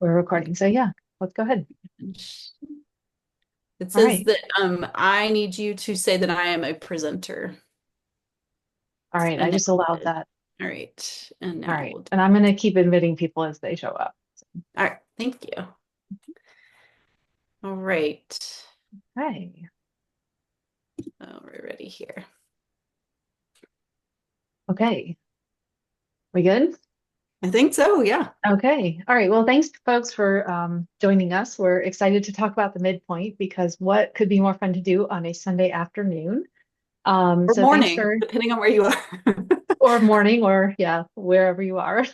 We're recording. So yeah, let's go ahead. It All says right. that I need you to say that I am a presenter. All right. I And now, just allowed that. all right. And All now right. we'll do, And I'm going to keep admitting people as they show up. all right. Thank you. All right. Okay. Oh, we're ready here. Okay. We good? I think so. Yeah. Okay. All right. Well, thanks folks for joining us. We're excited to talk about the midpoint because what could be more fun to do on a Sunday afternoon? Or So thanks morning, for, depending on where you are. or morning, or yeah, wherever you are.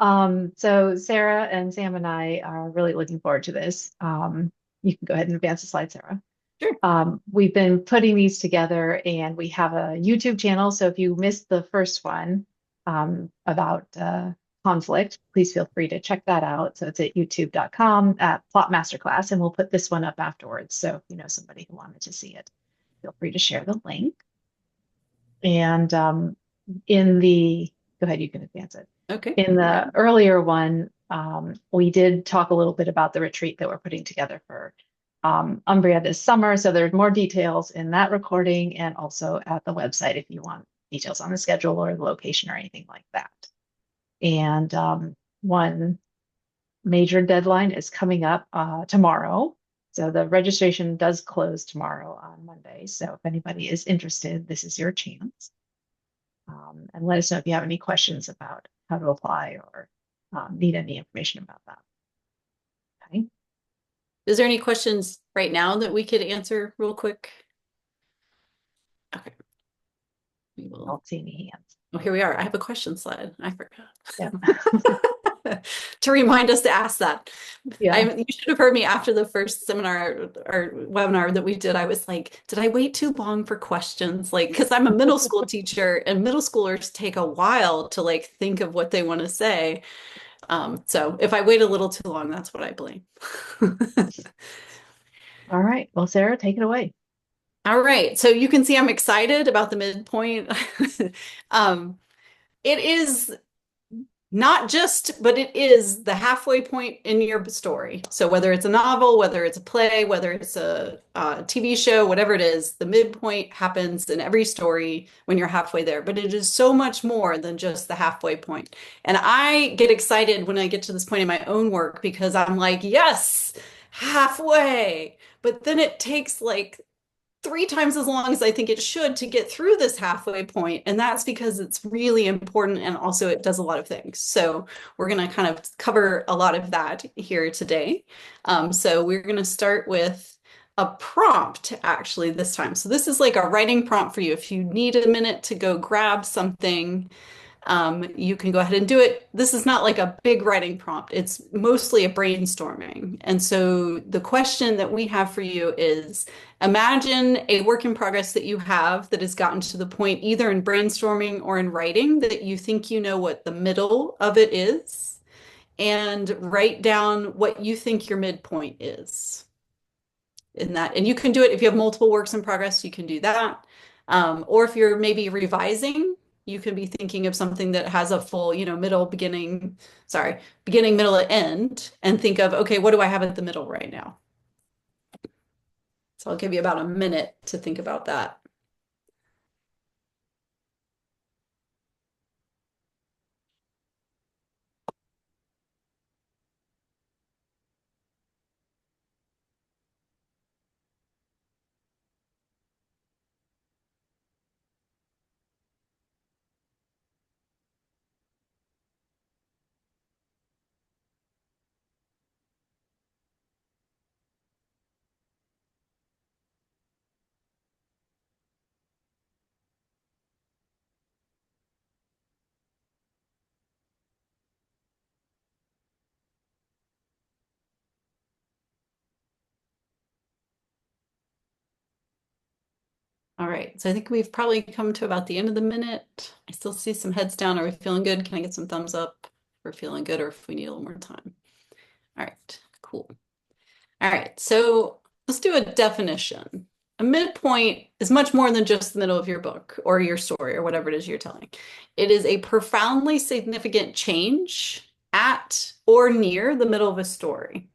So Sarah and Sam and I are really looking forward to this. You can go ahead and advance the slide, Sarah. Sure. We've been putting these together and we have a YouTube channel. So if you missed the first one about conflict, please feel free to check that out. So it's at youtube.com at Plot Masterclass, and we'll put this one up afterwards. So if you know somebody who wanted to see it, feel free to share the link. And in the, go ahead, you can advance it. Okay. In I'm the ready. earlier one, we did talk a little bit about the retreat that we're putting together for Umbria this summer. So there's more details in that recording and also at the website if you want details on the schedule or the location or anything like that. And one major deadline is coming up tomorrow. So the registration does close tomorrow on Monday. So if anybody is interested, this is your chance. And let us know if you have any questions about how to apply or need any information about that. Okay. Is there any questions right now that we could answer real quick? Okay. We I will. don't see any hands. Oh, here we are. I have a question slide. I forgot. Yeah. To remind us to ask that. Yeah. You should have heard me after the first seminar or webinar that we did. I was like, did I wait too long for questions? Like, because I'm a middle school teacher and middle schoolers take a while to like think of what they want to say. So if I wait a little too long, that's what I blame. All right. Well, Sarah, take it away. All right. So you can see I'm excited about the midpoint. Um, it is not just, but it is the halfway point in your story. So whether it's a novel, whether it's a play, whether it's a TV show, whatever it is, the midpoint happens in every story when you're halfway there. But it is so much more than just the halfway point. And I get excited when I get to this point in my own work because I'm like, yes, halfway. But then it takes like three times as long as I think it should to get through this halfway point. And that's because it's really important and also it does a lot of things. So we're going to kind of cover a lot of that here today. So we're going to start with a prompt actually this time. So this is like a writing prompt for you. If you need a minute to go grab something, you can go ahead and do it. This is not like a big writing prompt. It's mostly a brainstorming. And so the question that we have for you is imagine a work in progress that you have that has gotten to the point either in brainstorming or in writing that you think you know what the middle of it is, and write down what you think your midpoint is in that. And you can do it if you have multiple works in progress, you can do that. Or if you're maybe revising, you can be thinking of something that has a full, middle, beginning, sorry, beginning, middle, and end, and think of, okay, what do I have at the middle right now? So I'll give you about a minute to think about that. All right, so I think we've probably come to about the end of the minute. I still see some heads down. Are we feeling good? Can I get some thumbs up if we're feeling good or if we need a little more time? All right, cool. All right, so let's do a definition. A midpoint is much more than just the middle of your book or your story or whatever it is you're telling. It is a profoundly significant change at or near the middle of a story.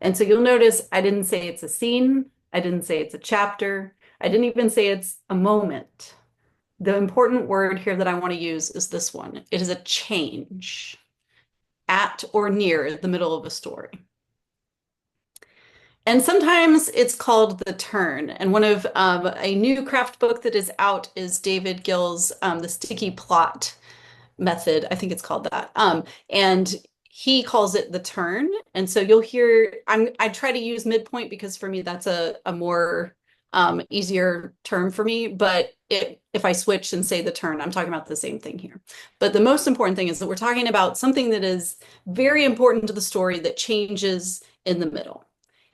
And so you'll notice I didn't say it's a scene. I didn't say it's a chapter. I didn't even say it's a moment. The important word here that I want to use is this one. It is a change at or near the middle of a story. And sometimes it's called the turn. And one of a new craft book that is out is David Gill's The Sticky Plot Method. I think it's called that. And he calls it the turn. And so you'll hear, I try to use midpoint because for me, that's a more easier term for me. But if I switch and say the turn, I'm talking about the same thing here. But the most important thing is that we're talking about something that is very important to the story that changes in the middle.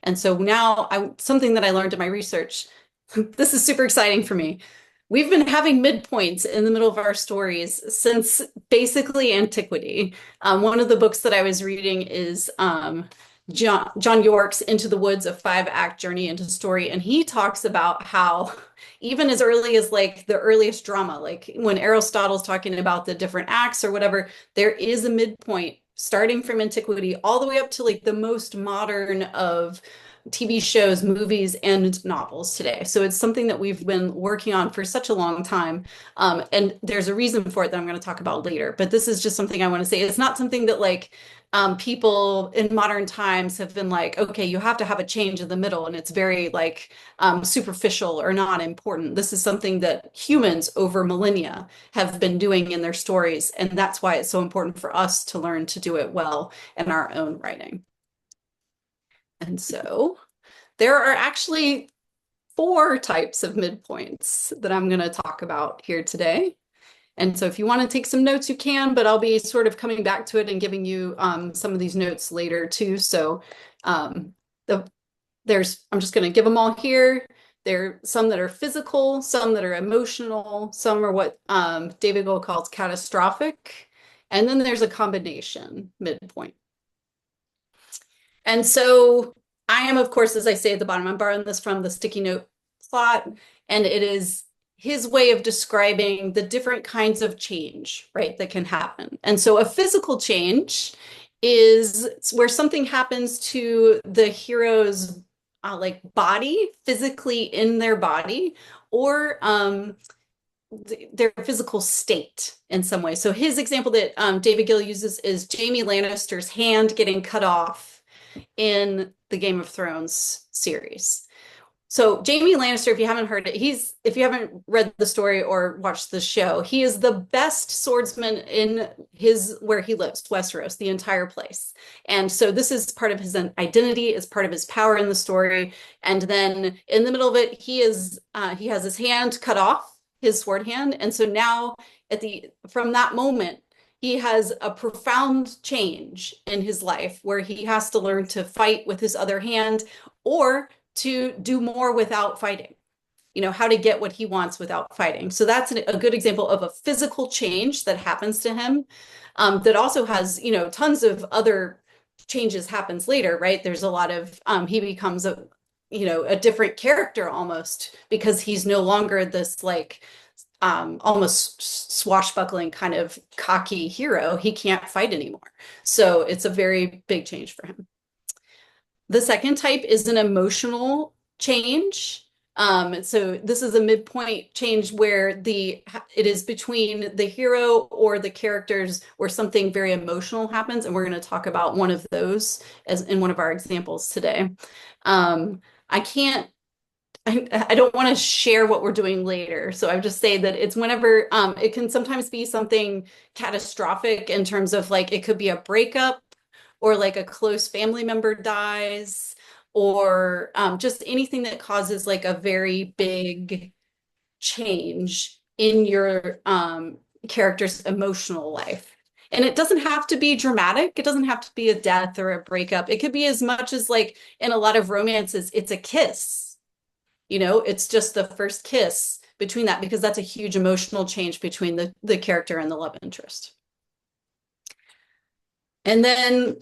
And so now something that I learned in my research, this is super exciting for me. We've been having midpoints in the middle of our stories since basically antiquity. One of the books that I was reading is John York's Into the Woods, a 5-act journey into story. And he talks about how even as early as like the earliest drama, like when Aristotle's talking about the different acts or whatever, there is a midpoint starting from antiquity all the way up to like the most modern of TV shows, movies, and novels today. So it's something that we've been working on for such a long time. And there's a reason for it that I'm going to talk about later. But this is just something I want to say. It's not something that like people in modern times have been like, okay, you have to have a change in the middle. And it's very like superficial or not important. This is something that humans over millennia have been doing in their stories. And that's why it's so important for us to learn to do it well in our own writing. And so there are actually 4 types of midpoints that I'm going to talk about here today. And so if you want to take some notes, you can, but I'll be sort of coming back to it and giving you some of these notes later too. So I'm just going to give them all here. There are some that are physical, some that are emotional, some are what David Gold calls catastrophic. And then there's a combination midpoint. And so I am, of course, as I say at the bottom, I'm borrowing this from the sticky note plot, and it is his way of describing the different kinds of change, right, that can happen. And so a physical change is where something happens to the hero's like body, physically in their body, or their physical state in some way. So his example that David Gill uses is Jaime Lannister's hand getting cut off in the Game of Thrones series. So Jaime Lannister, if you haven't heard it, if you haven't read the story or watched the show, he is the best swordsman in where he lives, Westeros, the entire place. And so this is part of his identity, is part of his power in the story. And then in the middle of it, he has his hand cut off, his sword hand. And so now from that moment, he has a profound change in his life where he has to learn to fight with his other hand or to do more without fighting, how to get what he wants without fighting. So that's a good example of a physical change that happens to him that also has, tons of other changes happens later, right? There's a lot of, he becomes a different character almost because he's no longer this like, almost swashbuckling kind of cocky hero. He can't fight anymore. So it's a very big change for him. The second type is an emotional change. So this is a midpoint change where it is between the hero or the characters where something very emotional happens. And we're going to talk about one of those as in one of our examples today. I don't want to share what we're doing later. So I would just say that it's whenever it can sometimes be something catastrophic in terms of like it could be a breakup or like a close family member dies or just anything that causes like a very big change in your character's emotional life. And it doesn't have to be dramatic. It doesn't have to be a death or a breakup. It could be as much as like in a lot of romances, it's a kiss. It's just the first kiss between that because that's a huge emotional change between the character and the love interest. And then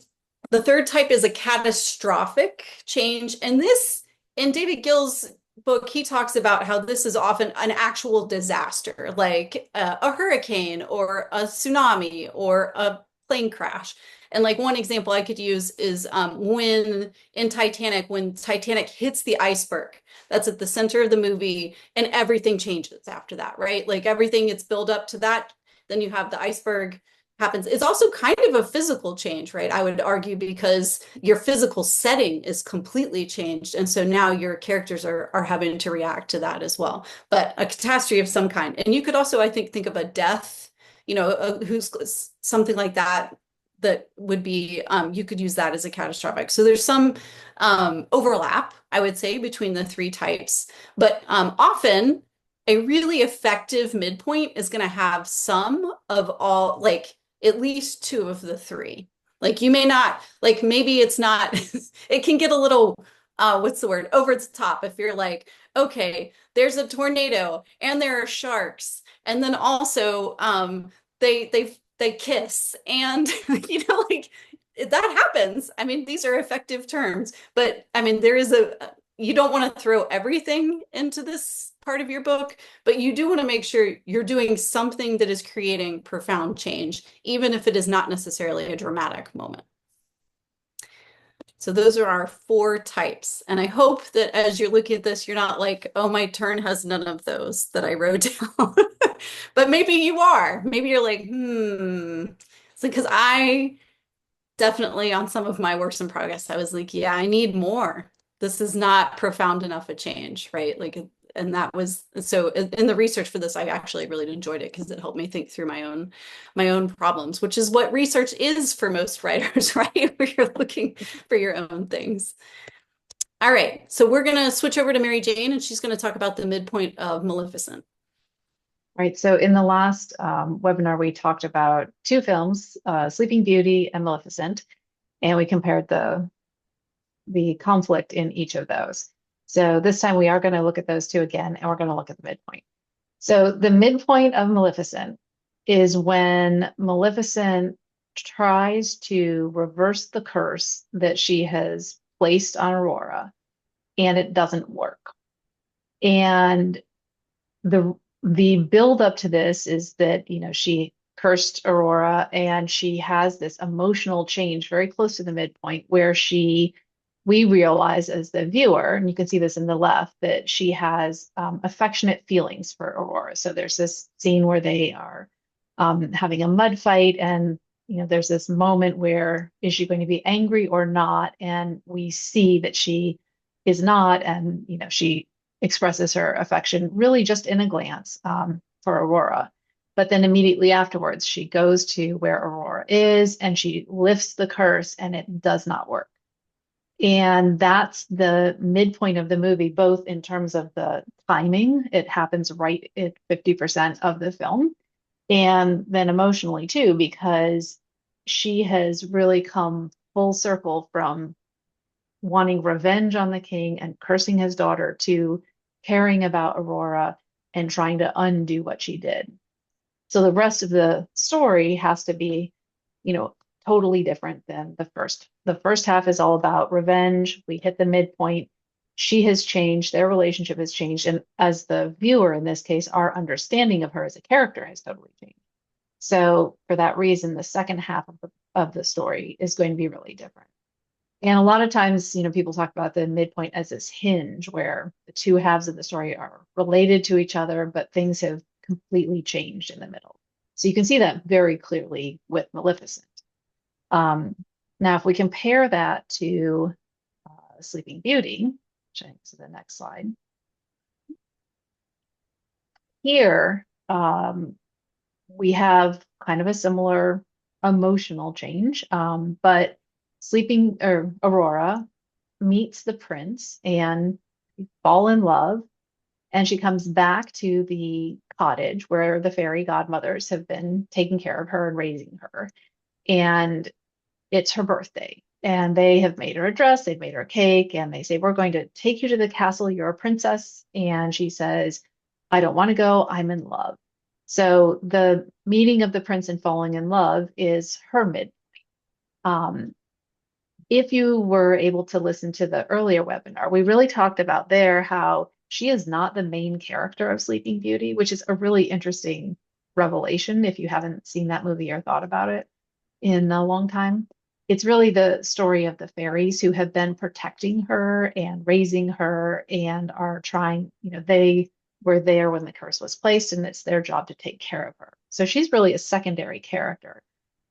the third type is a catastrophic change. And this, in David Gill's book, he talks about how this is often an actual disaster, like a hurricane or a tsunami or a plane crash. And like one example I could use is when in Titanic, when Titanic hits the iceberg, that's at the center of the movie, and everything changes after that, right? Like everything gets built up to that. Then you have the iceberg happens. It's also kind of a physical change, right? I would argue because your physical setting is completely changed. And so now your characters are having to react to that as well. But a catastrophe of some kind. And you could also, I think of a death, who's something like that that would be you could use that as a catastrophic. So there's some overlap, I would say, between the three types, but often a really effective midpoint is going to have some of all, like at least two of the three. Like you may not, like maybe it's not, it can get a little, what's the word, over the top if you're like, okay, there's a tornado and there are sharks, and then also they kiss, and like that happens. I mean, these are effective terms, but I mean, you don't want to throw everything into this part of your book, but you do want to make sure you're doing something that is creating profound change, even if it is not necessarily a dramatic moment. So those are our four types. And I hope that as you're looking at this, you're not like, oh, my turn has none of those that I wrote down. But maybe you are. Maybe you're like, So because I definitely on some of my works in progress, I was like, yeah, I need more. This is not profound enough a change, right? Like, and that was so in the research for this, I actually really enjoyed it because it helped me think through my own problems, which is what research is for most writers, right? Where you're looking for your own things. All right, so we're gonna switch over to Mary Jane, and she's gonna talk about the midpoint of Maleficent. Right. So in the last webinar, we talked about two films, Sleeping Beauty and Maleficent, and we compared the conflict in each of those. So this time we are going to look at those two again, and we're going to look at the midpoint. So the midpoint of Maleficent is when Maleficent tries to reverse the curse that she has placed on Aurora, and it doesn't work. And the build up to this is that, she cursed Aurora, and she has this emotional change very close to the midpoint where we realize as the viewer, and you can see this in the left, that she has affectionate feelings for Aurora. So there's this scene where they are having a mud fight, and there's this moment where is she going to be angry or not? And we see that she is not, and she expresses her affection really just in a glance for Aurora. But then immediately afterwards, she goes to where Aurora is and she lifts the curse, and it does not work. And that's the midpoint of the movie, both in terms of the timing, it happens right at 50% of the film, and then emotionally too, because she has really come full circle from wanting revenge on the king and cursing his daughter to caring about Aurora and trying to undo what she did. So the rest of the story has to be, totally different than the first. The first half is all about revenge. We hit the midpoint. She has changed. Their relationship has changed. And as the viewer, in this case, our understanding of her as a character has totally changed. So for that reason, the second half of the story is going to be really different. And a lot of times, people talk about the midpoint as this hinge where the two halves of the story are related to each other, but things have completely changed in the middle. So you can see that very clearly with Maleficent. Now, if we compare that to Sleeping Beauty, which I think is the next slide, here we have kind of a similar emotional change, but Aurora meets the prince and fall in love, and she comes back to the cottage where the fairy godmothers have been taking care of her and raising her. And it's her birthday, and they have made her a dress, they've made her a cake, and they say, we're going to take you to the castle, you're a princess. And she says, I don't want to go, I'm in love. So the meeting of the prince and falling in love is her midpoint. If you were able to listen to the earlier webinar, we really talked about there how she is not the main character of Sleeping Beauty, which is a really interesting revelation if you haven't seen that movie or thought about it. in a long time. It's really the story of the fairies who have been protecting her and raising her and are trying, they were there when the curse was placed, and it's their job to take care of her. So she's really a secondary character.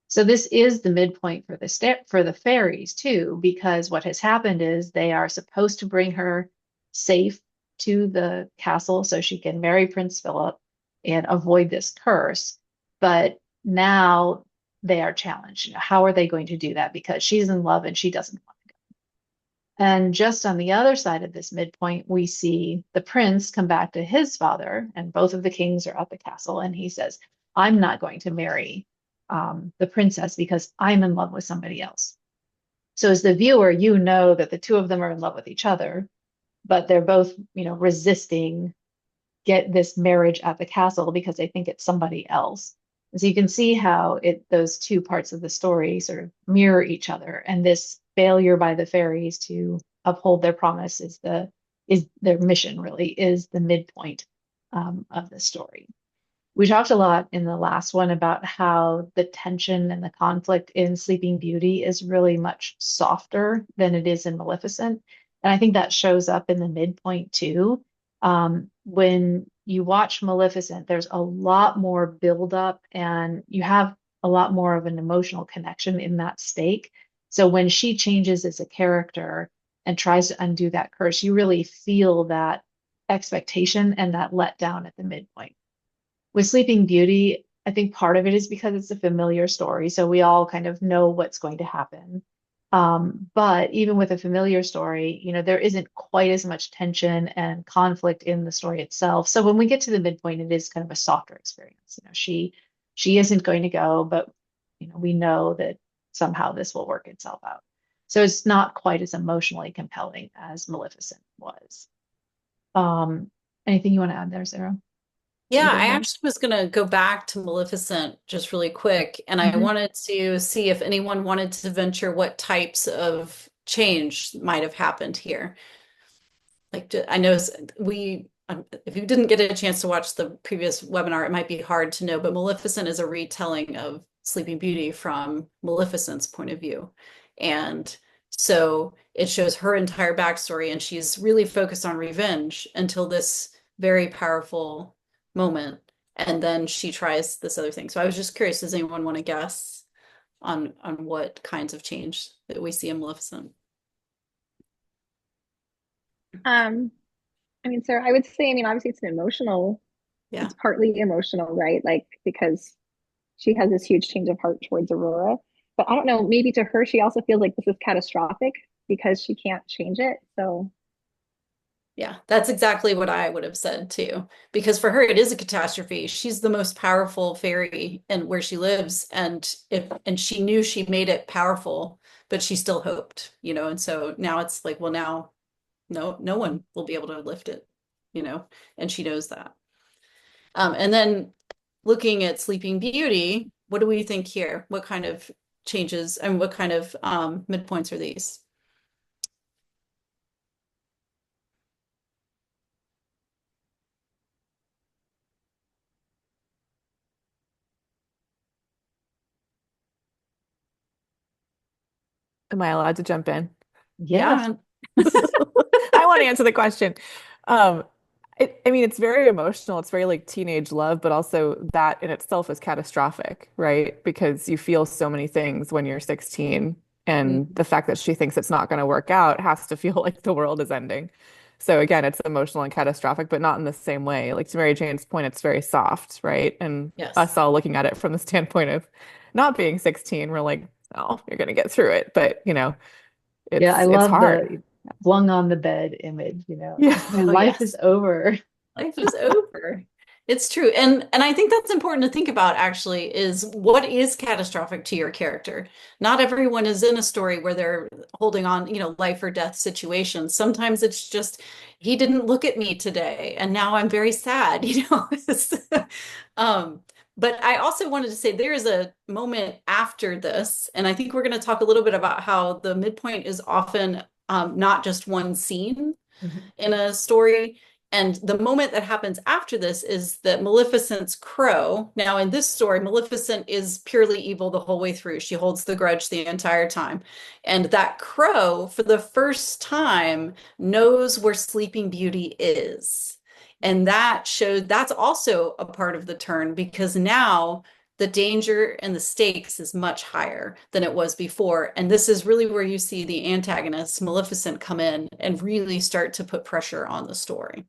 So this is the midpoint for for the fairies too, because what has happened is they are supposed to bring her safe to the castle so she can marry Prince Philip and avoid this curse. But now they are challenged. How are they going to do that? Because she's in love and she doesn't want to go. And just on the other side of this midpoint, we see the prince come back to his father, and both of the kings are at the castle, and he says, I'm not going to marry the princess because I'm in love with somebody else. So as the viewer, you know that the two of them are in love with each other, but they're both, resisting get this marriage at the castle because they think it's somebody else. And so you can see how those two parts of the story sort of mirror each other. And this failure by the fairies to uphold their promise is their mission really is the midpoint of the story. We talked a lot in the last one about how the tension and the conflict in Sleeping Beauty is really much softer than it is in Maleficent. And I think that shows up in the midpoint too. When you watch Maleficent, there's a lot more buildup and you have a lot more of an emotional connection in that stake. So when she changes as a character and tries to undo that curse, you really feel that expectation and that letdown at the midpoint. With Sleeping Beauty, I think part of it is because it's a familiar story, so we all kind of know what's going to happen. But even with a familiar story, there isn't quite as much tension and conflict in the story itself. So when we get to the midpoint, it is kind of a softer experience. She isn't going to go, but we know that somehow this will work itself out. So it's not quite as emotionally compelling as Maleficent was. Anything you want to add there, Sarah? Yeah, Either I one? actually was going to go back to Maleficent just really quick, and I Mhm. wanted to see if anyone wanted to venture what types of change might have happened here. Like, I know if you didn't get a chance to watch the previous webinar, it might be hard to know, but Maleficent is a retelling of Sleeping Beauty from Maleficent's point of view. And so it shows her entire backstory, and she's really focused on revenge until this very powerful moment. And then she tries this other thing. So I was just curious, does anyone want to guess on what kinds of change that we see in Maleficent? Um, I mean, Sarah, I would say, I mean, obviously Yeah. it's partly emotional, right? Like, because she has this huge change of heart towards Aurora. But I don't know, maybe to her, she also feels like this is catastrophic because she can't change it. So, Yeah, that's exactly what I would have said too. Because for her, it is a catastrophe. She's the most powerful fairy and where she lives, and she knew she made it powerful, but she still hoped, and so now it's like, well, now no one will be able to lift it, and she knows that. And then looking at Sleeping Beauty, what do we think here? What kind of changes and what kind of midpoints are these? Am I allowed to jump in? Yes. Yeah, I want to answer the question. Um, I mean, it's very emotional. It's very like teenage love, but also that in itself is catastrophic, right? Because you feel so many things when you're 16, and man. the fact that she thinks it's not going to work out has to feel like the world is ending. So again, it's emotional and catastrophic, but not in the same way. Like to Mary Jane's point, it's very soft, right? And Yes. us all looking at it from the standpoint of not being 16, we're like, oh, you're going to get through it. But Yeah, I it's love the hard. flung on the bed image, Yeah. my Oh, life is yes. over. Life is over. It's true. And I think that's important to think about actually is what is catastrophic to your character. Not everyone is in a story where they're holding on, life or death situations. Sometimes it's just he didn't look at me today and now I'm very sad, Um, but I also wanted to say there is a moment after this, and I think we're going to talk a little bit about how the midpoint is often not just one scene Mhm. in a story. And the moment that happens after this is that Maleficent's crow. Now, in this story, Maleficent is purely evil the whole way through. She holds the grudge the entire time. And that crow, for the first time, knows where Sleeping Beauty is. And that's also a part of the turn, because now the danger and the stakes is much higher than it was before. And this is really where you see the antagonist, Maleficent, come in and really start to put pressure on the story.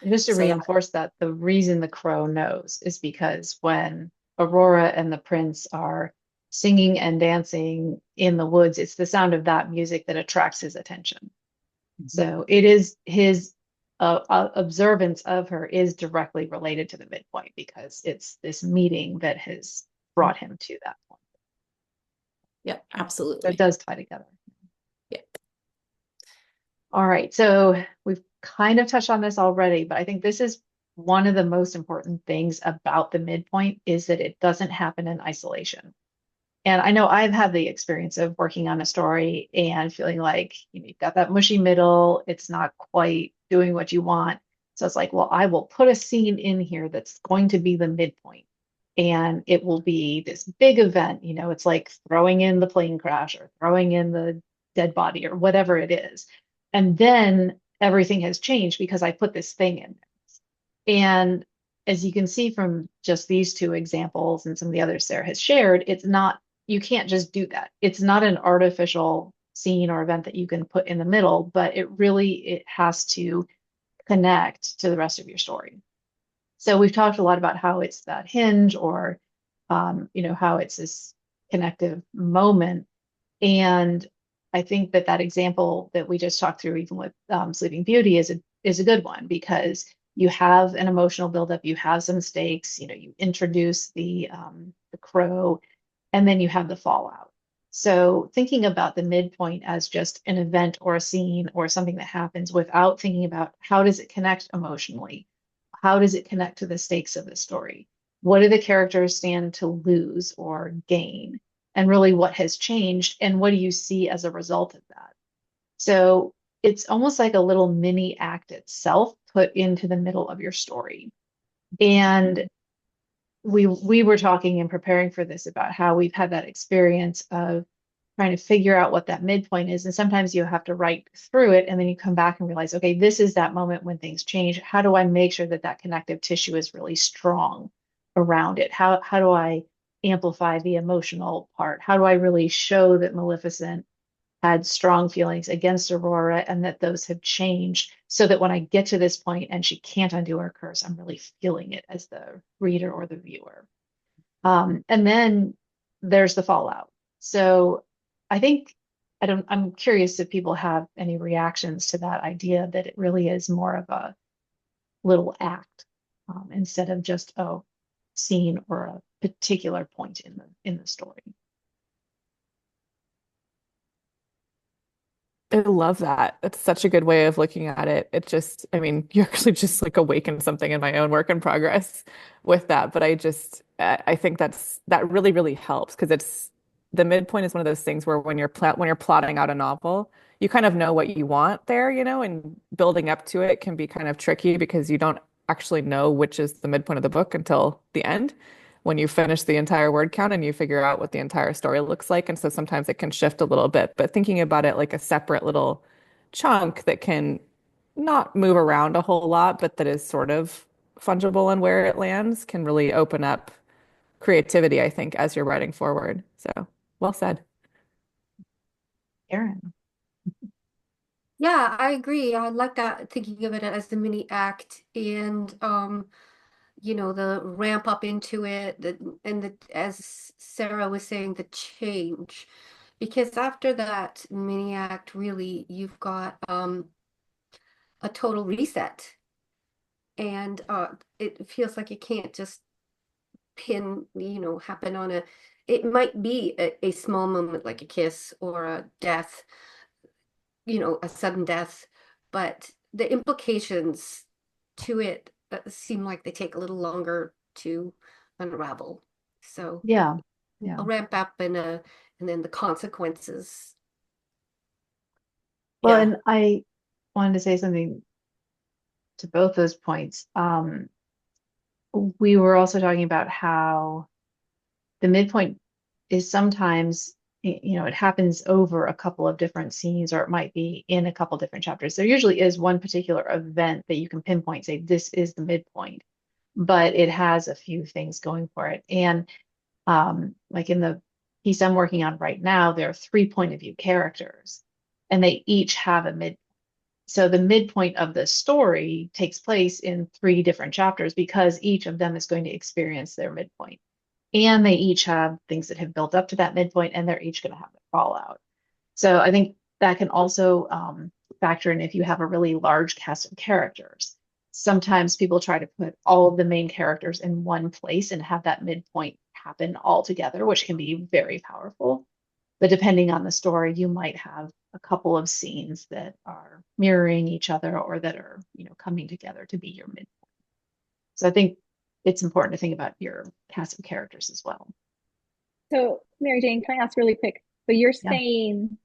Just to So that, reinforce that, the reason the crow knows is because when Aurora and the prince are singing and dancing in the woods, it's the sound of that music that attracts his attention. So it is his observance of her is directly related to the midpoint, because it's this meeting that has brought him to that point. yep, So absolutely. it does tie together. Yep. All right, so we've kind of touched on this already, but I think this is one of the most important things about the midpoint, is that it doesn't happen in isolation. And I know I've had the experience of working on a story and feeling like, you've got that mushy middle, it's not quite doing what you want. So it's like, well, I will put a scene in here that's going to be the midpoint. And it will be this big event, it's like throwing in the plane crash or throwing in the dead body or whatever it is. And then everything has changed because I put this thing in there. And as you can see from just these two examples and some of the others Sarah has shared, you can't just do that. It's not an artificial scene or event that you can put in the middle, but it has to connect to the rest of your story. So we've talked a lot about how it's that hinge, or how it's this connective moment. And I think that example that we just talked through, even with Sleeping Beauty, is a good one, because you have an emotional buildup, you have some stakes, you introduce the crow, and then you have the fallout. So thinking about the midpoint as just an event or a scene or something that happens, without thinking about how does it connect emotionally? How does it connect to the stakes of the story? What do the characters stand to lose or gain? And really, what has changed, and what do you see as a result of that? So it's almost like a little mini act itself put into the middle of your story. And we were talking and preparing for this about how we've had that experience of trying to figure out what that midpoint is. And sometimes you have to write through it, and then you come back and realize, okay, this is that moment when things change. How do I make sure that connective tissue is really strong around it? How do I amplify the emotional part? How do I really show that Maleficent had strong feelings against Aurora, and that those have changed, so that when I get to this point and she can't undo her curse, I'm really feeling it as the reader or the viewer. And then there's the fallout. So I'm curious if people have any reactions to that idea, that it really is more of a little act, instead of just a scene or a particular point in the story. I love that. It's such a good way of looking at it. It just, I mean, you actually just like awakened something in my own work in progress with that. But I think that really, really helps, because the midpoint is one of those things where when you're plotting out a novel, you kind of know what you want there, and building up to it can be kind of tricky, because you don't actually know which is the midpoint of the book until the end, when you finish the entire word count and you figure out what the entire story looks like. And so sometimes it can shift a little bit, but thinking about it like a separate little chunk that can not move around a whole lot, but that is sort of fungible in where it lands, can really open up creativity, I think, as you're writing forward. So well said. Erin. Yeah, I agree. I like that, thinking of it as the mini act, and the ramp up into it, as Sarah was saying, the change. Because after that mini act, really, you've got a total reset. And it feels like it can't just happen on it might be a small moment, like a kiss or a death, a sudden death, but the implications to it seem like they take a little longer to unravel. So Yeah. a ramp up and then the consequences. Well, Yeah. and I wanted to say something to both those points. We were also talking about how the midpoint is sometimes, it happens over a couple of different scenes, or it might be in a couple different chapters. There usually is one particular event that you can pinpoint, say, this is the midpoint, but it has a few things going for it. And like in the piece I'm working on right now, there are 3 point of view characters, and they each have a midpoint. So the midpoint of the story takes place in 3 different chapters because each of them is going to experience their midpoint. And they each have things that have built up to that midpoint, and they're each going to have a fallout. So I think that can also factor in if you have a really large cast of characters. Sometimes people try to put all of the main characters in one place and have that midpoint happen all together, which can be very powerful. But depending on the story, you might have a couple of scenes that are mirroring each other or that are, coming together to be your midpoint. So I think it's important to think about your cast of characters as well. So, Mary Jane, can I ask really quick? So you're Yeah. saying,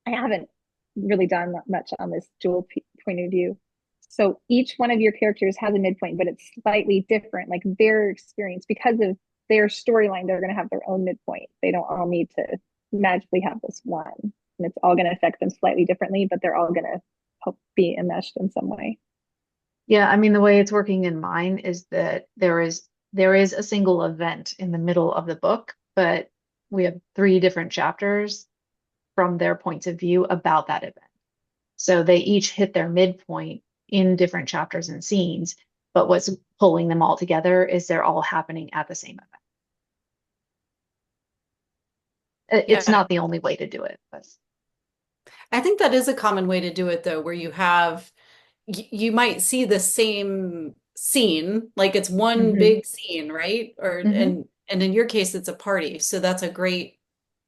I haven't really done much on this dual point of view. So each one of your characters has a midpoint, but it's slightly different. Like their experience, because of their storyline, they're going to have their own midpoint. They don't all need to magically have this one. And it's all going to affect them slightly differently, but they're all going to help be enmeshed in some way. Yeah, I mean, the way it's working in mine is that there is a single event in the middle of the book, but we have 3 different chapters from their points of view about that event. So they each hit their midpoint in different chapters and scenes, but what's pulling them all together is they're all happening at the same event. It's Yeah. not the only way to do it, but I think that is a common way to do it, though, where you might see the same scene, like it's one big scene, right? Or and in your case, it's a party. So that's a great,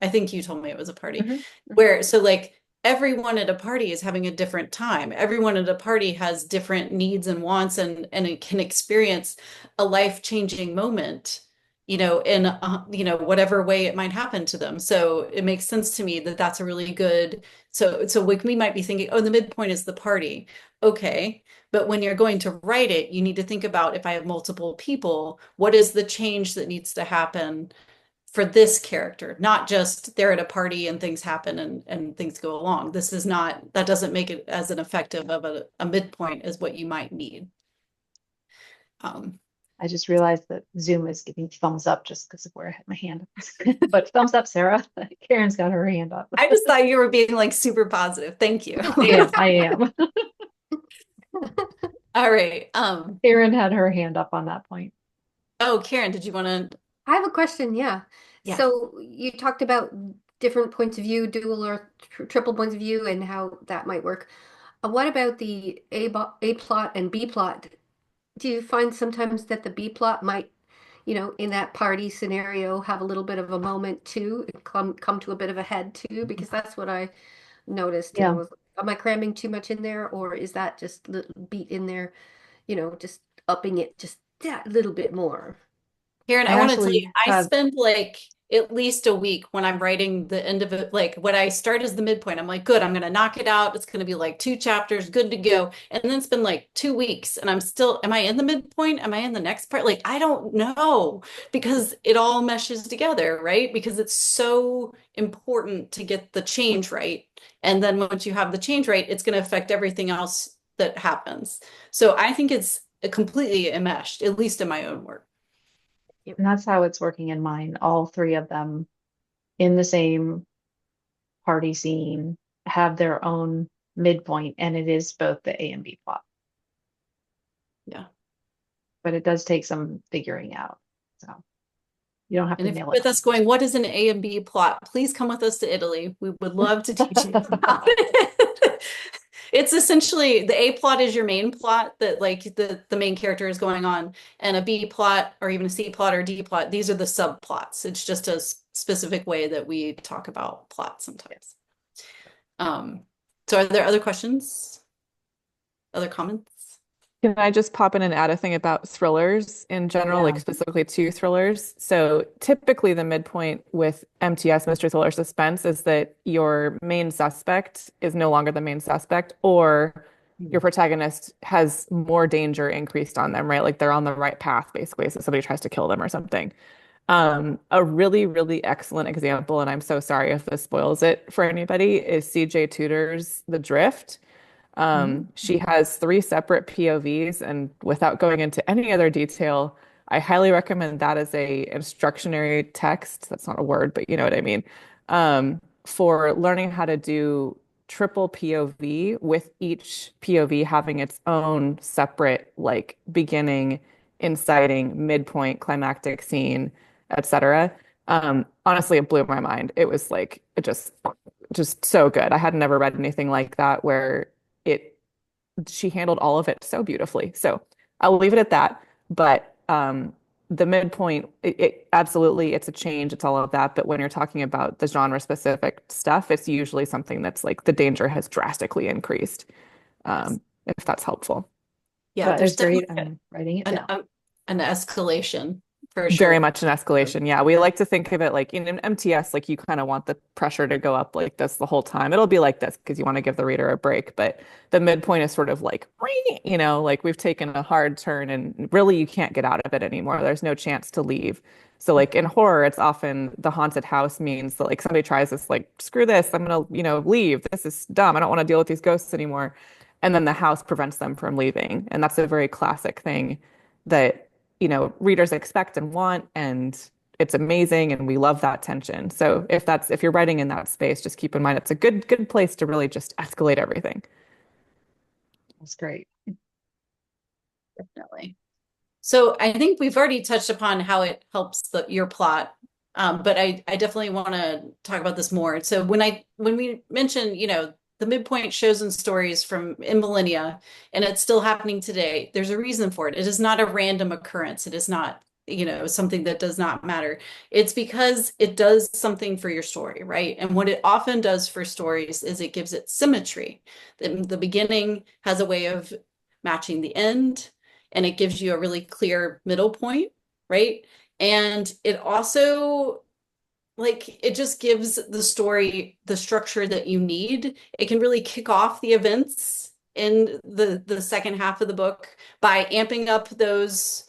I think you told me it was a party, where so like everyone at a party is having a different time. Everyone at a party has different needs and wants, and it can experience a life-changing moment, in whatever way it might happen to them. So it makes sense to me that that's a really good. So like we might be thinking, oh, the midpoint is the party. Okay. But when you're going to write it, you need to think about, if I have multiple people, what is the change that needs to happen for this character? Not just they're at a party and things happen and things go along. That doesn't make it as an effective of a midpoint as what you might need. I just realized that Zoom is giving thumbs up just because of where I had my hand. But thumbs up, Sarah. Karen's got her hand up. I just thought you were being like super positive. Thank you. I am. All right. Karen had her hand up on that point. Oh, Karen, did you want to? I have a question, yeah. Yeah. So you talked about different points of view, dual or triple points of view, and how that might work. What about the A plot and B plot? Do you find sometimes that the B plot might, in that party scenario, have a little bit of a moment too, come to a bit of a head too? Because that's what I noticed. Yeah. Am I cramming too much in there, or is that just a little beat in there, just upping it just that little bit more? Karen, I I want to tell actually you, I have- spend like at least a week when I'm writing the end of it. Like when I start as the midpoint, I'm like, good, I'm going to knock it out. It's going to be like 2 chapters, good to go. And then it's been like 2 weeks and am I in the midpoint? Am I in the next part? Like, I don't know, because it all meshes together, right? Because it's so important to get the change right. And then once you have the change right, it's going to affect everything else that happens. So I think it's completely enmeshed, at least in my own work. And that's how it's working in mine. All 3 of them in the same party scene have their own midpoint, and it is both the A and B plot. Yeah. But it does take some figuring out. So you don't have And to if nail you're it. with us going, what is an A and B plot? Please come with us to Italy. We would love to teach you about it. It's essentially the A plot is your main plot that like the main character is going on, and a B plot or even a C plot or D plot, these are the subplots. It's just a specific way that we talk about plots sometimes. So are there other questions? Other comments? Can I just pop in and add a thing about thrillers in general, like specifically 2 thrillers? So typically the midpoint with MTS, Mystery Thriller Suspense, is that your main suspect is no longer the main suspect, or your protagonist has more danger increased on them, right? Like they're on the right path, basically. So somebody tries to kill them or something. A really, really excellent example, and I'm so sorry if this spoils it for anybody, is CJ Tudor's The Drift. She has three separate POVs, and without going into any other detail, I highly recommend that as a instructionary text. That's not a word, but you know what I mean. For learning how to do triple POV with each POV having its own separate like beginning, inciting, midpoint, climactic scene, etc. Honestly, it blew my mind. It was like it just so good. I had never read anything like that where it she handled all of it so beautifully. So I'll leave it at that. But the midpoint, it absolutely, it's a change. It's all of that. But when you're talking about the genre specific stuff, it's usually something that's like the danger has drastically increased, if that's helpful. Yeah, That there's is great. definitely I'm writing it an, down. um, an escalation for Very sure. much an escalation. Yeah, we like to think of it like in an MTS, like you kind of want the pressure to go up like this the whole time. It'll be like this because you want to give the reader a break, but the midpoint is sort of like, like we've taken a hard turn and really you can't get out of it anymore. There's no chance to leave. So like in horror, it's often the haunted house means that like somebody tries this, like, screw this, I'm gonna, leave. This is dumb. I don't want to deal with these ghosts anymore. And then the house prevents them from leaving. And that's a very classic thing that readers expect and want, and it's amazing, and we love that tension. So if you're writing in that space, just keep in mind it's a good place to really just escalate everything. That's great. Definitely. So I think we've already touched upon how it helps your plot, but I definitely want to talk about this more. So when we mentioned, the midpoint shows and stories from in millennia, and it's still happening today, there's a reason for it. It is not a random occurrence. It is not, something that does not matter. It's because it does something for your story, right? And what it often does for stories is it gives it symmetry. The beginning has a way of matching the end, and it gives you a really clear middle point, right? And it also, like, it just gives the story the structure that you need. It can really kick off the events in the second half of the book by amping up those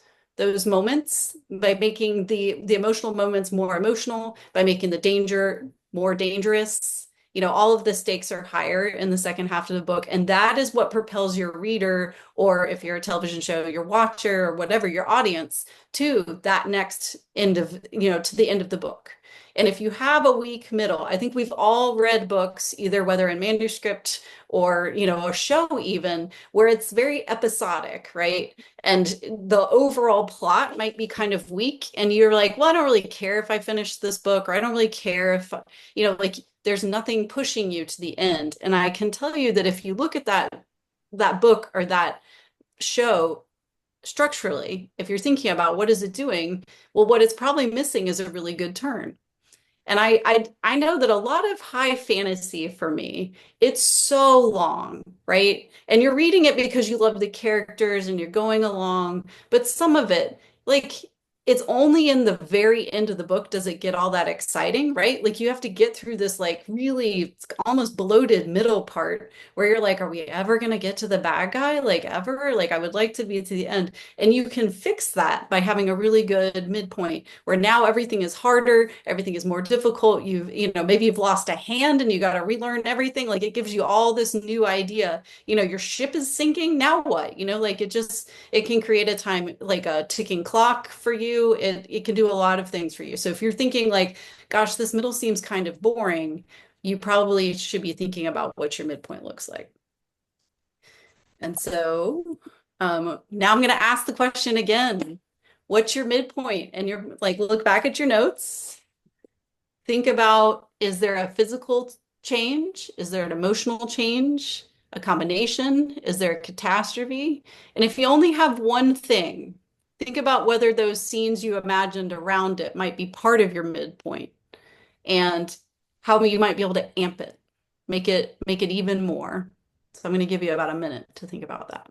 moments, by making the emotional moments more emotional, by making the danger more dangerous. All of the stakes are higher in the second half of the book, and that is what propels your reader, or if you're a television show, your watcher, or whatever, your audience, to that next end of, to the end of the book. And if you have a weak middle, I think we've all read books, either whether in manuscript or, a show even, where it's very episodic, right? And the overall plot might be kind of weak. And you're like, well, I don't really care if I finish this book, or I don't really care if, like, there's nothing pushing you to the end. And I can tell you that if you look at that book or that show structurally, if you're thinking about what is it doing, well, what it's probably missing is a really good turn. And I know that a lot of high fantasy for me, it's so long, right? And you're reading it because you love the characters and you're going along, but some of it, like, it's only in the very end of the book does it get all that exciting, right? Like, you have to get through this like really almost bloated middle part where you're like, are we ever going to get to the bad guy? Like, ever? Like, I would like to be to the end. And you can fix that by having a really good midpoint where now everything is harder, everything is more difficult. Maybe you've lost a hand and you got to relearn everything. Like, it gives you all this new idea. Your ship is sinking. Now what? Like, it can create a time, like a ticking clock for you. It can do a lot of things for you. So if you're thinking like, gosh, this middle seems kind of boring, you probably should be thinking about what your midpoint looks like. And so now I'm going to ask the question again. What's your midpoint? And you're like, look back at your notes. Think about, is there a physical change? Is there an emotional change? A combination? Is there a catastrophe? And if you only have one thing, think about whether those scenes you imagined around it might be part of your midpoint and how you might be able to amp it, make it even more. So I'm going to give you about a minute to think about that.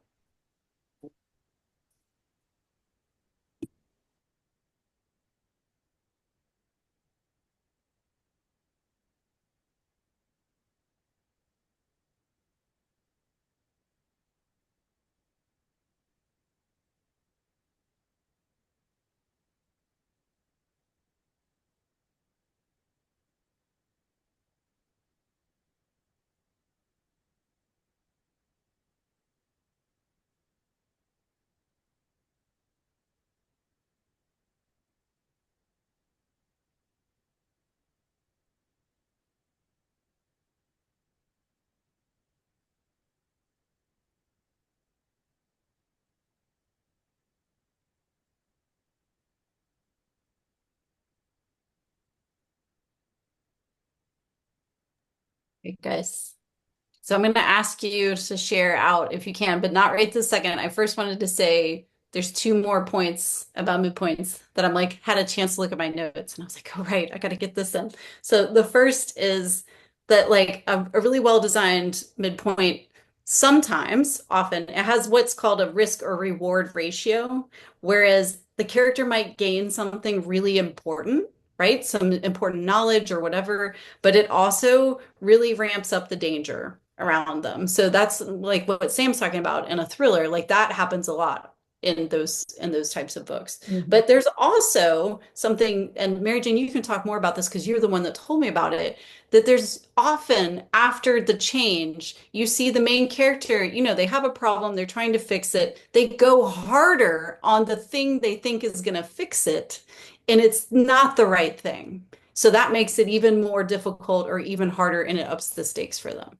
Okay, guys. So I'm going to ask you to share out if you can, but not right this second. I first wanted to say there's two more points about midpoints that I'm like had a chance to look at my notes and I was like, oh right, I got to get this in. So the first is that like a really well designed midpoint sometimes, often it has what's called a risk or reward ratio, whereas the character might gain something really important, right? Some important knowledge or whatever, but it also really ramps up the danger around them. So that's like what Sam's talking about in a thriller. Like that happens a lot in those types of books. But there's also something, and Mary Jane, you can talk more about this because you're the one that told me about it, that there's often after the change, you see the main character, you know, they have a problem, they're trying to fix it. They go harder on the thing they think is going to fix it, and it's not the right thing. So that makes it even more difficult or even harder, and it ups the stakes for them.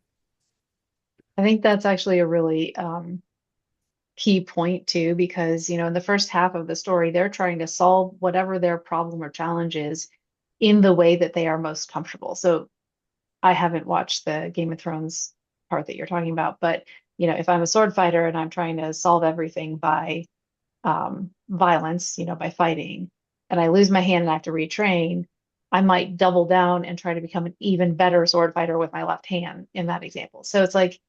I think that's actually a really key point too, because in the first half of the story, they're trying to solve whatever their problem or challenge is in the way that they are most comfortable. So I haven't watched the Game of Thrones part that you're talking about, but if I'm a sword fighter and I'm trying to solve everything by violence, by fighting, and I lose my hand and I have to retrain, I might double down and try to become an even better sword fighter with my left hand in that example. So it's like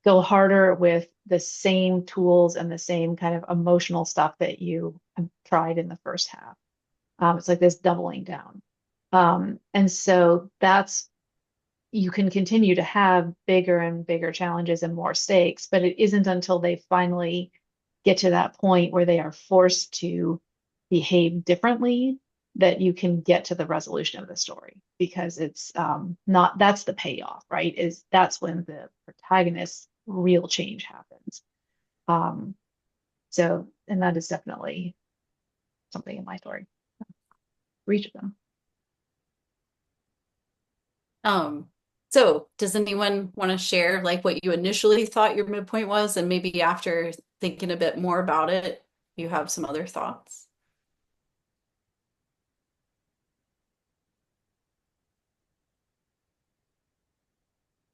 go harder with the same tools and the same kind of emotional stuff that you have tried in the first half. It's like this doubling down. And so you can continue to have bigger and bigger challenges and more stakes, but it isn't until they finally get to that point where they are forced to behave differently that you can get to the resolution of the story, because it's not that's the payoff, right? That's when the protagonist's real change happens. And that is definitely something in my story for each of them. So does anyone want to share like what you initially thought your midpoint was, and maybe after thinking a bit more about it, you have some other thoughts?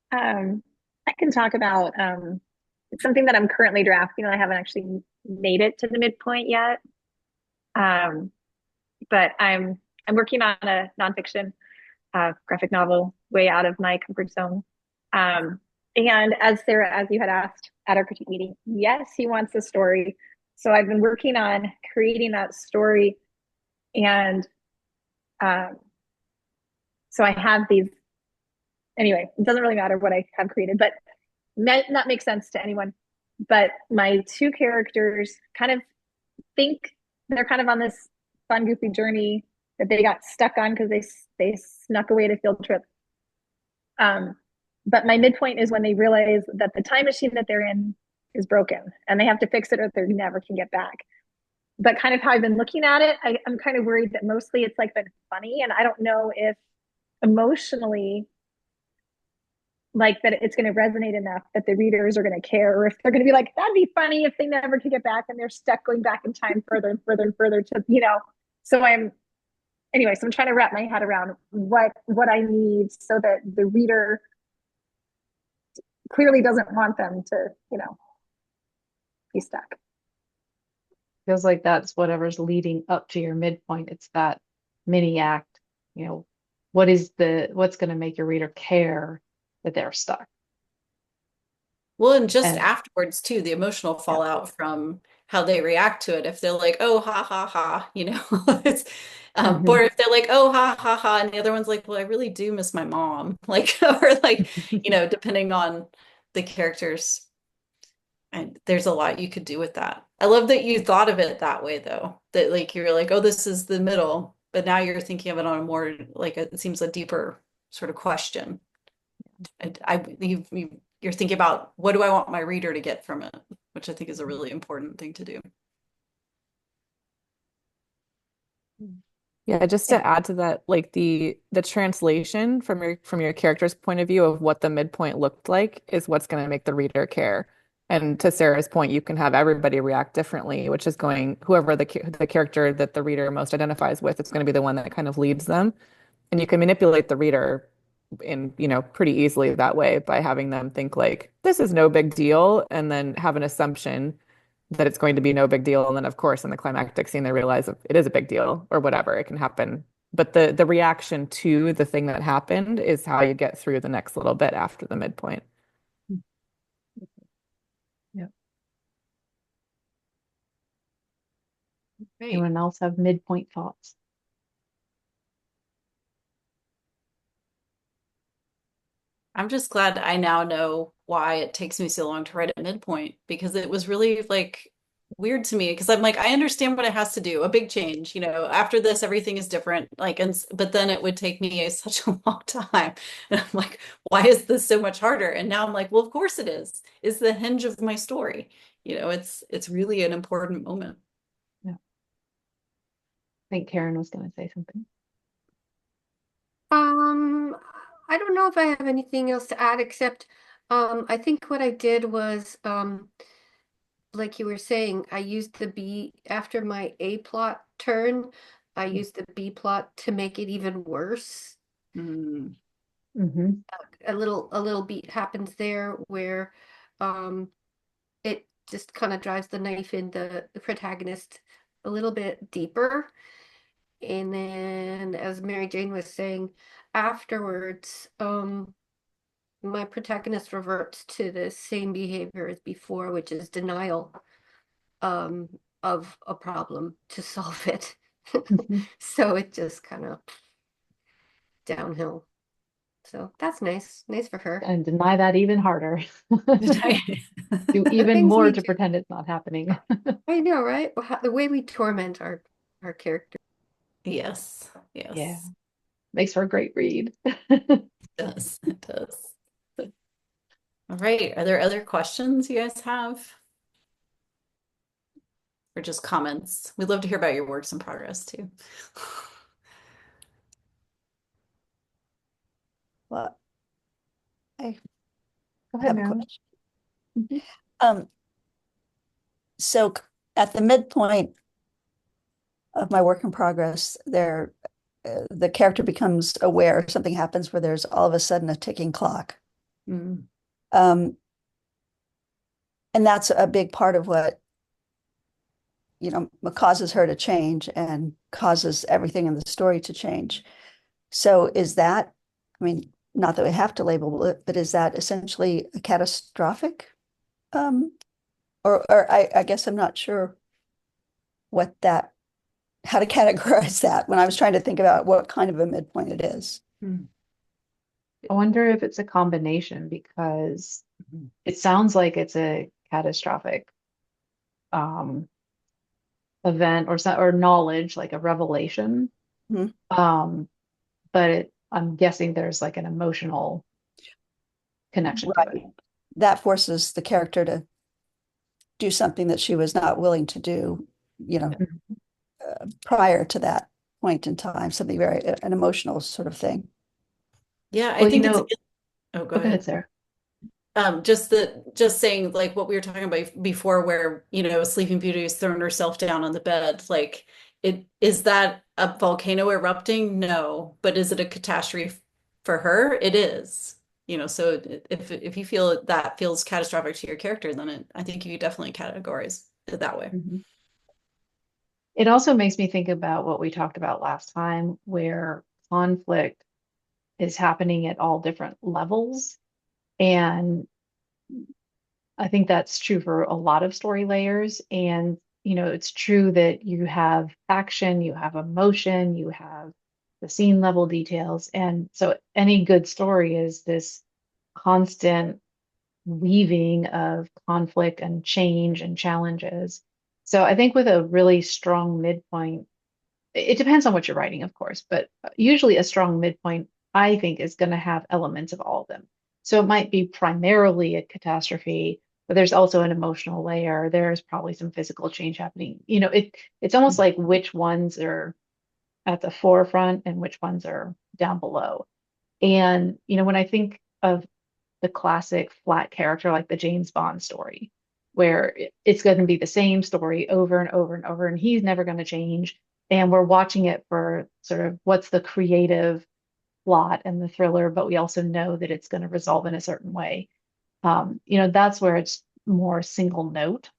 I can talk about it's something that I'm currently drafting. I haven't actually made it to the midpoint yet. But I'm working on a nonfiction graphic novel, way out of my comfort zone. And as Sarah, as you had asked at our critique meeting, yes, he wants a story. So I've been working on creating that story. And so I have these, anyway, it doesn't really matter what I have created, but might not make sense to anyone. But my two characters kind of think they're kind of on this fun, goofy journey that they got stuck on because they snuck away to field trip. But my midpoint is when they realize that the time machine that they're in is broken and they have to fix it or they never can get back. But kind of how I've been looking at it, I'm kind of worried that mostly it's like been funny, and I don't know if emotionally like that it's going to resonate enough that the readers are going to care, or if they're going to be like, that'd be funny if they never could get back and they're stuck going back in time further and further and further to, so I'm trying to wrap my head around what I need so that the reader clearly doesn't want them to, be stuck. Feels like that's whatever's leading up to your midpoint. It's that mini act, what's going to make your reader care that they're stuck. Well, and just afterwards too, the emotional fallout from how they react to it. If they're like, oh, ha, ha, ha, it's, or if they're like, oh, ha, ha, ha, and the other one's like, well, I really do miss my mom. Like, or like, depending on the characters. And there's a lot you could do with that. I love that you thought of it that way, though, that like, you're like, oh, this is the middle, but now you're thinking of it on a more, like, it seems a deeper sort of question. You're thinking about what do I want my reader to get from it, which I think is a really important thing to do. Yeah, just to add to that, like the translation from your character's point of view of what the midpoint looked like is what's going to make the reader care. And to Sarah's point, you can have everybody react differently, which is going whoever the character that the reader most identifies with, it's going to be the one that kind of leads them. And you can manipulate the reader in, pretty easily that way by having them think like, this is no big deal, and then have an assumption that it's going to be no big deal. And then, of course, in the climactic scene, they realize it is a big deal or whatever. It can happen. But the reaction to the thing that happened is how you get through the next little bit after the midpoint. Yep. Great. Anyone else have midpoint thoughts? I'm just glad I now know why it takes me so long to write at midpoint, because it was really like weird to me, because I'm like, I understand what it has to do, a big change, after this everything is different, like, but then it would take me such a long time, and I'm like, why is this so much harder? And now I'm like, well, of course it is. It's the hinge of my story. It's really an important moment. Yeah. I think Karen was going to say something. I don't know if I have anything else to add except I think what I did was like you were saying, I used the B after my A plot turn, I used the B plot to make it even worse. Mm. Mm-hmm. A little beat happens there where it just kind of drives the knife in the protagonist a little bit deeper. And then, as Mary Jane was saying, afterwards, my protagonist reverts to the same behavior as before, which is denial of a problem to solve it. Mm-hmm. So it just kind of downhill. So that's nice. Nice for her. And deny that even harder. Do The even things more we to do. pretend it's not happening. I know, right? The way we torment our character. Yes, Yeah. yes, Makes for a great read. it does. It does. All right. Are there other questions you guys have? Or just comments? We'd love to hear about your works in progress too. Well, I Go ahead, have a Marilyn. question. Mhm. Um, so at the midpoint of my work in progress, the character becomes aware something happens where there's all of a sudden a ticking clock. Mm. And that's a big part of what, causes her to change and causes everything in the story to change. So is that, I mean, not that we have to label it, but is that essentially a catastrophic? Or I guess I'm not sure how to categorize that when I was trying to think about what kind of a midpoint it is. Mm. I wonder if it's a combination because Mhm. it sounds like it's a catastrophic um, event or knowledge, like a revelation. Mhm. But I'm guessing there's like an emotional connection to it. Right. That forces the character to do something that she was not willing to do, Mhm. prior to that point in time, something an emotional sort of thing. Yeah, I Well, think it's. Oh, go go ahead, ahead. Sarah. Just saying like what we were talking about before, where Sleeping Beauty has thrown herself down on the bed. Like, is that a volcano erupting? No, but is it a catastrophe for her? It is. So if you feel that feels catastrophic to your character, then I think you could definitely categorize it that way. Mhm. It also makes me think about what we talked about last time, where conflict is happening at all different levels. And I think that's true for a lot of story layers. And, it's true that you have action, you have emotion, you have the scene level details. And so any good story is this constant weaving of conflict and change and challenges. So I think with a really strong midpoint, it depends on what you're writing, of course, but usually a strong midpoint, I think, is going to have elements of all of them. So it might be primarily a catastrophe, but there's also an emotional layer. There's probably some physical change happening. It's almost like which ones are at the forefront and which ones are down below. And, when I think of the classic flat character like the James Bond story, where it's going to be the same story over and over and over, and he's never going to change. And we're watching it for sort of what's the creative plot and the thriller, but we also know that it's going to resolve in a certain way. That's where it's more single note.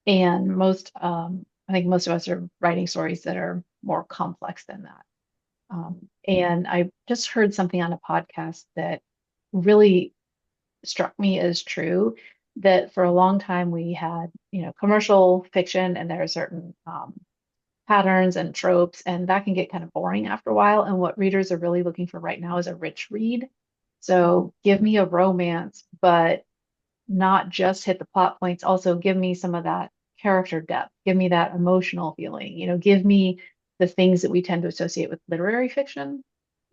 And I think most of us are writing stories that are more complex than that. And I just heard something on a podcast that really struck me as true, that for a long time we had, commercial fiction, and there are certain patterns and tropes, and that can get kind of boring after a while. And what readers are really looking for right now is a rich read. So give me a romance, but not just hit the plot points, also give me some of that character depth, give me that emotional feeling, give me the things that we tend to associate with literary fiction,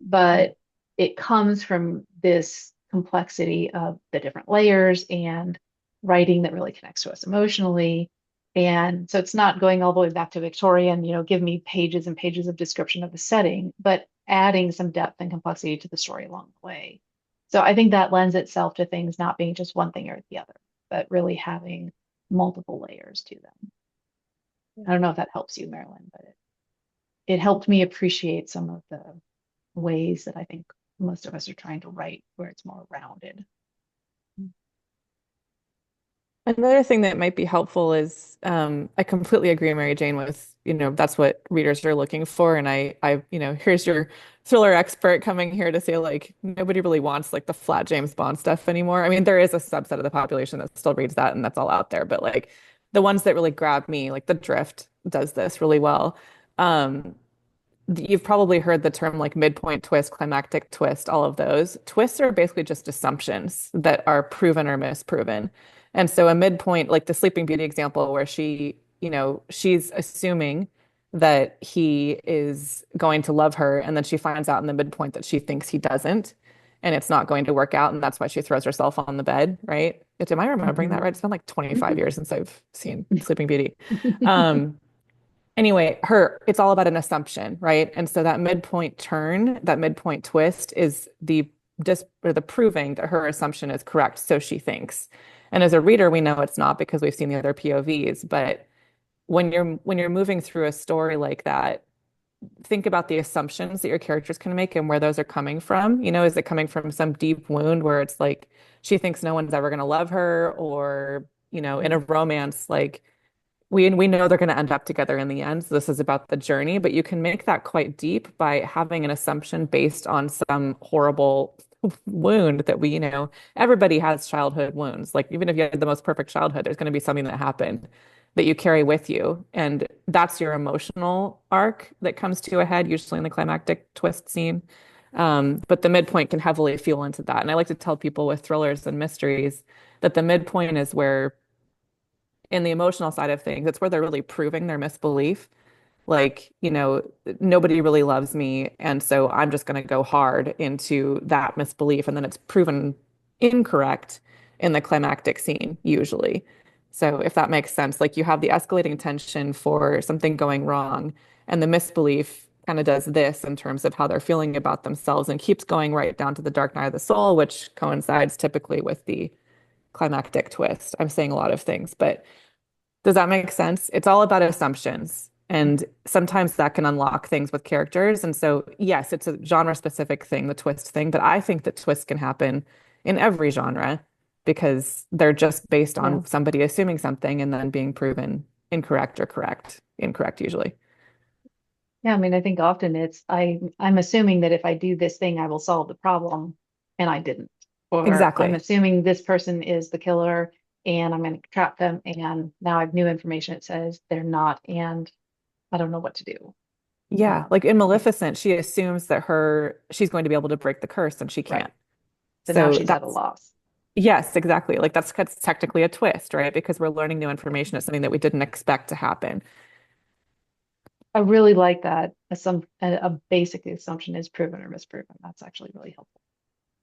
but it comes from this complexity of the different layers and writing that really connects to us emotionally. And so it's not going all the way back to Victorian, give me pages and pages of description of the setting, but adding some depth and complexity to the story along the way. So I think that lends itself to things not being just one thing or the other, but really having multiple layers to them. I don't know if that helps you, Marilyn, but it helped me appreciate some of the ways that I think most of us are trying to write, where it's more rounded. Another thing that might be helpful is I completely agree, Mary Jane, with, that's what readers are looking for. And here's your thriller expert coming here to say, like, nobody really wants like the flat James Bond stuff anymore. I mean, there is a subset of the population that still reads that, and that's all out there. But like the ones that really grab me, like The Drift does this really well. You've probably heard the term like midpoint twist, climactic twist, all of those. Twists are basically just assumptions that are proven or misproven. And so a midpoint, like the Sleeping Beauty example, where she's assuming that he is going to love her, and then she finds out in the midpoint that she thinks he doesn't, and it's not going to work out, and that's why she throws herself on the bed, right? Am I remembering that right? It's been like 25 years since I've seen Sleeping Beauty. Anyway, it's all about an assumption, right? And so that midpoint turn, that midpoint twist is the proving that her assumption is correct, so she thinks. And as a reader, we know it's not because we've seen the other POVs. But when you're moving through a story like that, think about the assumptions that your characters can make and where those are coming from. Is it coming from some deep wound where it's like she thinks no one's ever going to love her, or, in a romance, like we know they're going to end up together in the end. So this is about the journey, but you can make that quite deep by having an assumption based on some horrible wound that everybody has childhood wounds. Like even if you had the most perfect childhood, there's going to be something that happened that you carry with you. And that's your emotional arc that comes to a head, usually in the climactic twist scene. But the midpoint can heavily fuel into that. And I like to tell people with thrillers and mysteries that the midpoint is where, in the emotional side of things, it's where they're really proving their misbelief. Like, nobody really loves me, and so I'm just going to go hard into that misbelief. And then it's proven incorrect in the climactic scene, usually. So if that makes sense, like you have the escalating tension for something going wrong, and the misbelief kind of does this in terms of how they're feeling about themselves and keeps going right down to the dark night of the soul, which coincides typically with the climactic twist. I'm saying a lot of things, but does that make sense? It's all about assumptions. And sometimes that can unlock things with characters. And so, yes, it's a genre specific thing, the twist thing, but I think that twists can happen in every genre because they're just based on somebody assuming something and then being proven incorrect or correct, incorrect usually. Yeah, I mean, I think often I'm assuming that if I do this thing, I will solve the problem, and I didn't. Or Exactly. I'm assuming this person is the killer, and I'm going to trap them, and now I have new information. It says they're not, and I don't know what to do. Yeah, like in Maleficent, she assumes that she's going to be able to break the curse, and she can't. Right. So now she's at a loss. Yes, exactly. Like that's technically a twist, right? Because we're learning new information. It's something that we didn't expect to happen. I really like that. A basic assumption is proven or misproven. That's actually really helpful.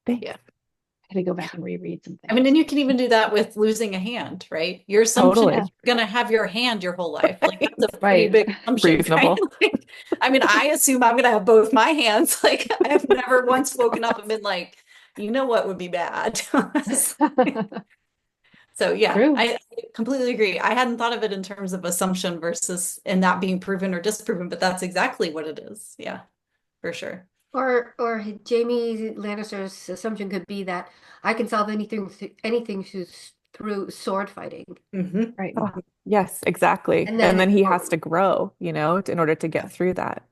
Thanks. Yeah. I had to go back and reread some things. I mean, and you can even do that with losing a hand, right? Your assumption is you're going to have your hand your whole life. Like that's a pretty big assumption. Reasonable. Right? Like, I mean, I assume I'm going to have both my hands. Like I've never once woken up and been like, you know what would be bad? So yeah, True. I completely agree. I hadn't thought of it in terms of assumption versus and that being proven or disproven, but that's exactly what it is. Yeah, for sure. Or Jamie Lannister's assumption could be that I can solve anything through sword fighting. Hmm. Right. Oh, yes, exactly. And And then then he has to grow, in order to get through that.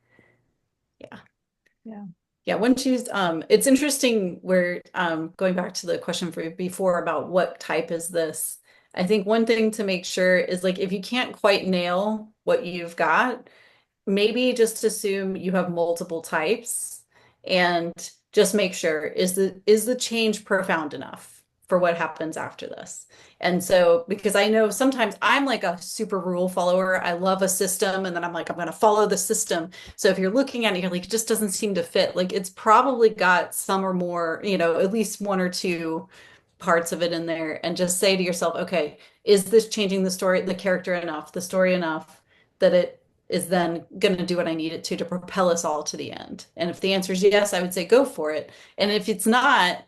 Yeah. Yeah. Yeah, once you it's interesting where going back to the question for before about what type is this. I think one thing to make sure is like if you can't quite nail what you've got, maybe just assume you have multiple types and just make sure is the change profound enough for what happens after this. And so because I know sometimes I'm like a super rule follower. I love a system and then I'm like I'm going to follow the system. So if you're looking at it you're like it just doesn't seem to fit. Like it's probably got some or more, at least one or two parts of it in there and just say to yourself, okay, is this changing the character enough, the story enough that it is then going to do what I need it to propel us all to the end? And if the answer is yes, I would say go for it. And if it's not,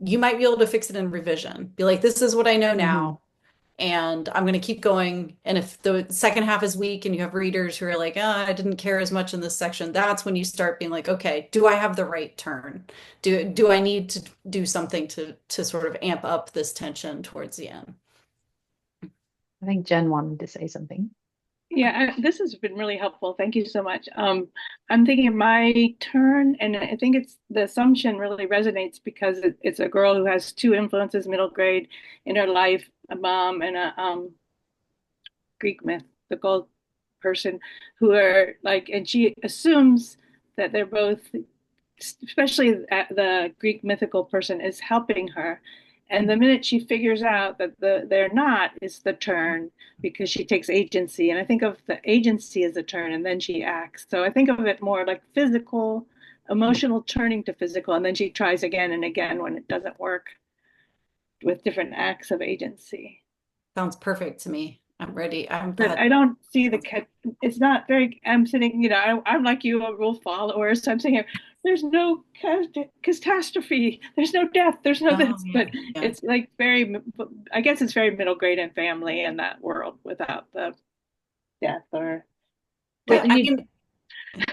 you might be able to fix it in revision. Be like, this is what I know now, and I'm going to keep going. And if the second half is weak and you have readers who are like, I didn't care as much in this section, that's when you start being like, okay, do I have the right turn? Do I need to do something to sort of amp up this tension towards the end? I think Jen wanted to say something. Yeah, this has been really helpful. Thank you so much. I'm thinking my turn, and I think it's the assumption really resonates because it's a girl who has two influences, middle grade, in her life, a mom and a Greek mythical person who are like, and she assumes that they're both, especially the Greek mythical person is helping her. And the minute she figures out that they're not, is the turn because she takes agency. And I think of the agency as a turn, and then she acts. So I think of it more like physical, emotional turning to physical, and then she tries again and again when it doesn't work with different acts of agency. Sounds perfect to me. I'm ready. But I don't see it's not very, I'm sitting, I'm like you, a rule follower. So I'm saying, there's no catastrophe, there's no death, there's no this, yeah, but yeah. it's like I guess it's very middle grade and family in that world without the death or. Yeah, But I mean, I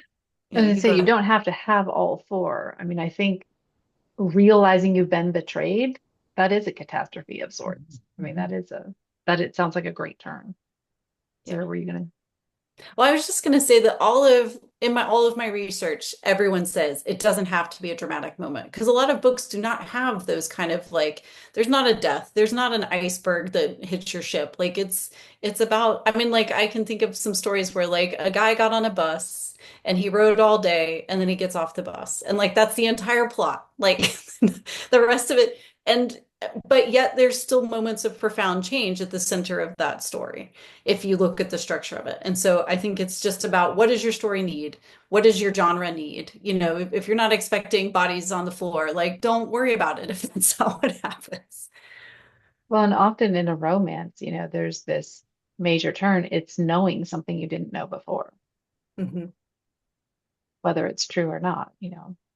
was gonna say, you ahead. don't have to have all four. I mean, I think realizing you've been betrayed, that is a catastrophe of sorts. I mean, that it sounds like a great turn. Sarah, were you gonna? Well, I was just going to say that all of my research, everyone says it doesn't have to be a dramatic moment because a lot of books do not have those kind of like there's not a death, there's not an iceberg that hits your ship. Like it's about I mean like I can think of some stories where like a guy got on a bus and he rode all day and then he gets off the bus and like that's the entire plot. Like the rest of it and but yet there's still moments of profound change at the center of that story if you look at the structure of it. And so I think it's just about what does your story need? What does your genre need? If you're not expecting bodies on the floor, like don't worry about it if that's not what happens. Well, and often in a romance, there's this major turn. It's knowing something you didn't know before, Mm-hmm. whether it's true or not,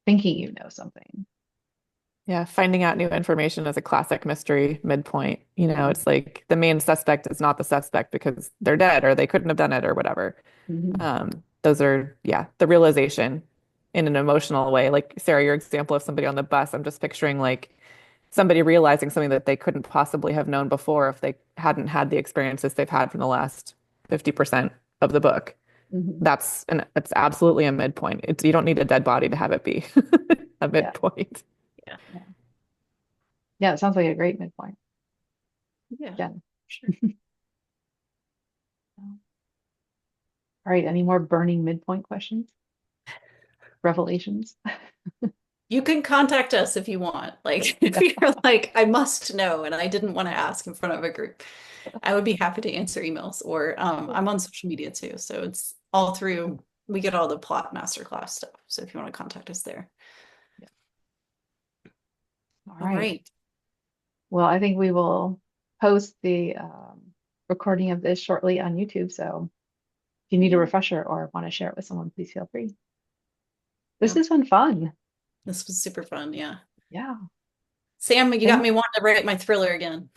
thinking you know something. Yeah, finding out new information is a classic mystery midpoint. It's like the main suspect is not the suspect because they're dead or they couldn't have done it or whatever. Those are, yeah, the realization in an emotional way. Like Sarah, your example of somebody on the bus, I'm just picturing like somebody realizing something that they couldn't possibly have known before if they hadn't had the experiences they've had from the last 50% of the book. It's absolutely a midpoint. You don't need a dead body to have it be a midpoint. Yeah. Yeah, it sounds like a great midpoint. Yeah. Jen. Sure. All right, any more burning midpoint questions? Revelations? You can contact us if you want. Like if you're like, I must know and I didn't want to ask in front of a group. I would be happy to answer emails or I'm on social media too. So it's all through, we get all the plot masterclass stuff. So if you want to contact us there. All All right. right. Well, I think we will post the recording of this shortly on YouTube. So if you need a refresher or want to share it with someone, please feel free. This has been fun. This was super fun. Yeah. Yeah. Sam, you got me wanting to write my thriller again.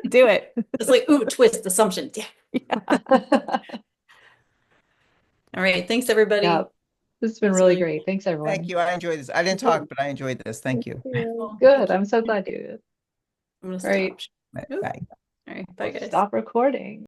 Do it. It's like, ooh, twist, assumption. Yeah. All right. Thanks, everybody. Yeah. This has been That's really really great. cool. Thanks, everyone. Thank you. I enjoyed this. I didn't talk, but I enjoyed this. Thank you. Cool. Good. Thank you. I'm so glad you did. I'm gonna Great. stop. Oop. Bye. All right, bye guys. Stop recording.